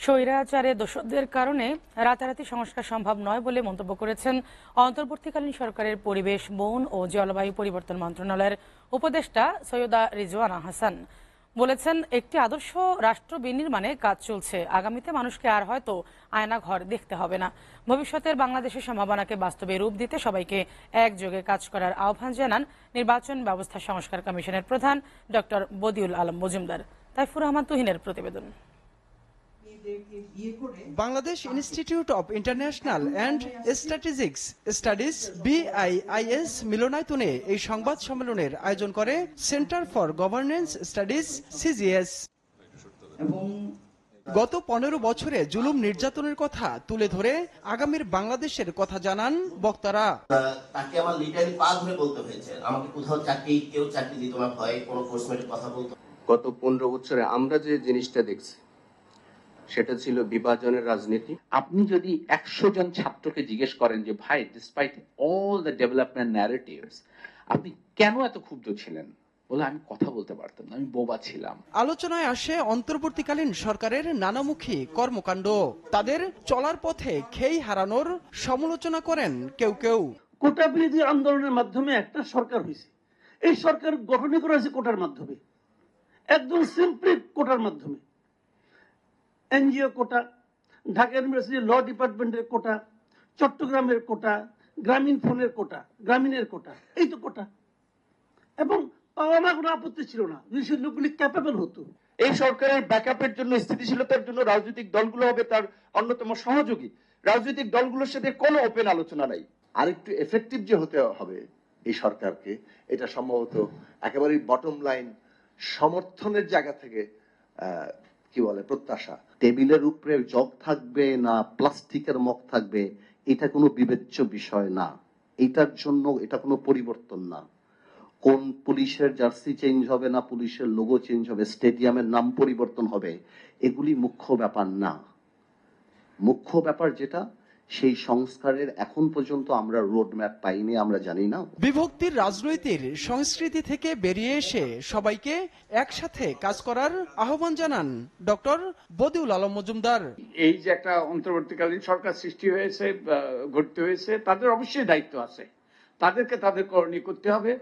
স্বৈরাচারে দোষদের কারণে রাতারাতি সংস্কার সম্ভব নয় বলে মন্তব্য করেছেন অন্তর্বর্তীকালীন সরকারের পরিবেশ, বন ও জলবায়ু পরিবর্তন মন্ত্রণালয়ের উপদেষ্টা সৈয়দা রিজওয়ানা হাসান। বলেছেন, একটি আদর্শ রাষ্ট্র বিনির্মাণে কাজ চলছে। আগামীতে মানুষকে আর হয়তো আয়নাঘর দেখতে হবে না। ভবিষ্যতের বাংলাদেশের সম্ভাবনাকে বাস্তবে রূপ দিতে সবাইকে একযোগে কাজ করার আহ্বান জানান নির্বাচন ব্যবস্থা সংস্কার কমিশনের প্রধান ডক্টর বদিউল আলম মজুমদার। তাইফুর রহমান তুহিনের প্রতিবেদন। Bangladesh institute of international and strategics studies BIIS মিলনায়তনে এই সংবাদ সম্মেলনের আয়োজন করে centre for governance studies CGS। গত 15 বছরে জুলুম নির্যাতনের কথা তুলে ধরে আগামীর বাংলাদেশের কথা জানান বক্তারা। তাকে আমার লিটারি পা ধরে বলতে হয়েছে, আমাকে কোথাও কেউ চাকরি দিত না, ভয়ে কোনো কোর্সমেটের কথা বলতো। গত 15 বছরে আমরা যে জিনিসটা দেখছি সেটা ছিল বিভাজনের রাজনীতি। আপনি যদি 100 জন ছাত্রকে জিজ্ঞেস করেন যে ভাই, despite all the development narratives, আপনি কেন এত ক্ষুব্ধ ছিলেন, বলে আমি কথা বলতে পারতাম না, আমি বোবা ছিলাম। আলোচনায় আসে অন্তর্বর্তীকালীন সরকারের নানামুখী কর্মকাণ্ড। তাদের চলার পথে খেই হারানোর সমালোচনা করেন কেউ কেউ। কোটা বিরোধী আন্দোলনের মাধ্যমে একটা সরকার হয়েছে, এই সরকার গঠনই করা হয়েছে কোটার মাধ্যমে, একদম সিম্পলি কোটার মাধ্যমে। NGO কোটা, ঢাকা ইউনিভার্সিটি ল ডিপার্টমেন্টের কোটা, চট্টগ্রামের কোটা, গ্রামীণ ফোনের কোটা, গ্রামীণের কোটা, এই তো কোটা। এবং পাওয়া না কোনো আপত্তি ছিল না যদি সেই লোকগুলি ক্যাপেবল হতো। এই সরকারের ব্যাকআপের জন্য, স্থিতিশীলতার জন্য রাজনৈতিক দলগুলো হবে তার অন্যতম সহযোগী। রাজনৈতিক দলগুলোর সাথে কোনো ওপেন আলোচনা নাই। আরেকটু এফেক্টিভ যে হতে হবে এই সরকারকে, এটা সম্ভবত একেবারে বটম লাইন সমর্থনের জায়গা থেকে কি বলে প্রত্যাশা। টেবিলের উপরে জগ থাকবে না প্লাস্টিকের মগ থাকবে, এটা কোনো বিবেচ্য বিষয় না। এটার জন্য এটা কোনো পরিবর্তন না। কোন পুলিশের জার্সি চেঞ্জ হবে না, পুলিশের লোগো চেঞ্জ হবে, স্টেডিয়ামের নাম পরিবর্তন হবে, এগুলি মুখ্য ব্যাপার না। মুখ্য ব্যাপার যেটা, সেই সংস্কারের এখন পর্যন্ত আমরা রোড ম্যাপ পাইনি, আমরা জানি না। বিভক্তির রাজনৈতিক সংস্কৃতি থেকে বেরিয়ে এসে সবাইকে একসাথে কাজ করার আহ্বান জানান ডক্টর বদিউল আলম মজুমদার। এই যে একটা অন্তর্বর্তীকালীন সরকার সৃষ্টি হয়েছে, গঠিত হয়েছে, তাদের অবশ্যই দায়িত্ব আছে, তাদেরকে তাদের করণীয় করতে হবে,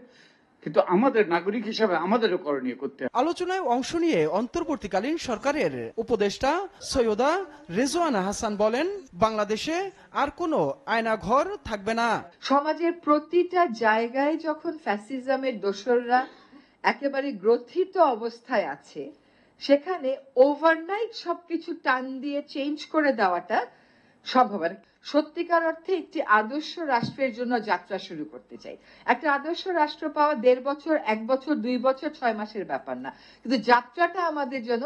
কিন্তু আমাদের নাগরিক হিসেবে আমাদেরও করণীয় করতে হবে। আলোচনায় অংশ নিয়ে অন্তর্বর্তীকালীন সরকারের উপদেষ্টা সৈয়দা রিজওয়ানা হাসান বলেন, বাংলাদেশে আর কোনো আয়নাঘর থাকবে না। সমাজের প্রতিটা জায়গায় যখন ফ্যাসিজমের দোসররা একেবারে গ্রথিত অবস্থায় আছে, সেখানে ওভারনাইট সবকিছু টান দিয়ে চেঞ্জ করে দেওয়াটা সম্ভব না। সত্যিকার অর্থে একটি আদর্শ রাষ্ট্রের জন্য যাত্রা শুরু করতে চাই। একটা আদর্শ রাষ্ট্র পাওয়া 1.5 বছর, 1 বছর, 2 বছর, 6 মাসের ব্যাপার না, কিন্তু যাত্রাটা আমাদের জন্য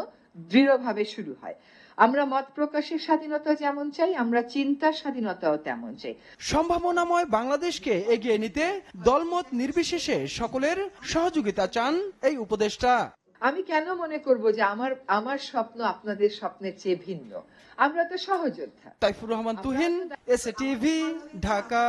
দৃঢ়ভাবে শুরু হয়। আমরা মত প্রকাশের স্বাধীনতা যেমন চাই, আমরা চিন্তার স্বাধীনতাও তেমন চাই। সম্ভাবনাময় বাংলাদেশকে এগিয়ে নিতে দলমত নির্বিশেষে সকলের সহযোগিতা চান এই উপদেষ্টা। আমি কেন মনে করব যে আমার স্বপ্ন আপনাদের স্বপ্নের চেয়ে ভিন্ন? আমরা তো সহযোদ্ধা। তাইফুর রহমান তুহিন, SATV, ঢাকা।